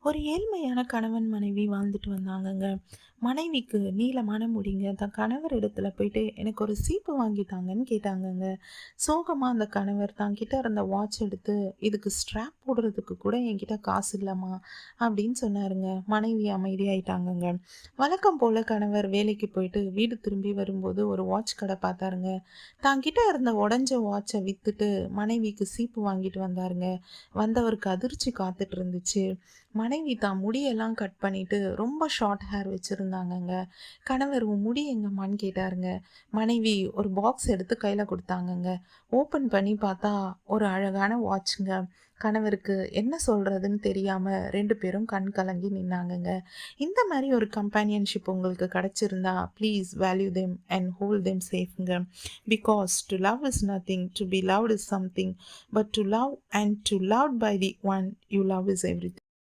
ஒரு ஏழ்மையான கணவன் மனைவி வாழ்ந்துட்டு வந்தாங்கங்க. மனைவிக்கு நீளமான முடிங்க. தன் கணவர் இடத்துல போயிட்டு எனக்கு ஒரு சீப்பு வாங்கி தாங்கன்னு கேட்டாங்கங்க. சோகமா அந்த கணவர் தான் கிட்ட இருந்த வாட்ச் எடுத்து, "இதுக்கு ஸ்ட்ராப் போடுறதுக்கு கூட என்கிட்ட காசு இல்லம்மா" அப்படின்னு சொன்னாருங்க. மனைவி அமைதியாயிட்டாங்கங்க. வழக்கம் போல கணவர் வேலைக்கு போயிட்டு வீடு திரும்பி வரும்போது ஒரு வாட்ச் கடை பார்த்தாருங்க. தான் கிட்ட இருந்த உடைஞ்ச வாட்சை வித்துட்டு மனைவிக்கு சீப்பு வாங்கிட்டு வந்தாருங்க. வந்தவருக்கு அதிர்ச்சி காத்துட்டு இருந்துச்சு. மனைவி தான் முடியெல்லாம் கட் பண்ணிட்டு ரொம்ப ஷார்ட் ஹேர் வச்சிருந்தாங்கங்க. கணவர் "உன் முடி எங்கம்மான்னு?" கேட்டாருங்க. மனைவி ஒரு பாக்ஸ் எடுத்து கையில குடுத்தாங்கங்க. ஓப்பன் பண்ணி பார்த்தா ஒரு அழகான வாட்சுங்க. கணவருக்கு என்ன சொல்றதுன்னு தெரியாம 2 பேரும் கண் கலங்கி நின்னாங்கங்க. இந்த மாரி ஒரு கம்பேனியன்ஷிப் உங்களுக்கு கிடைச்சிருந்தா, please value them and hold them சேஃப்ங்க. Because to love is nothing, to be loved is something, but to love and to loved by the one you love is everything.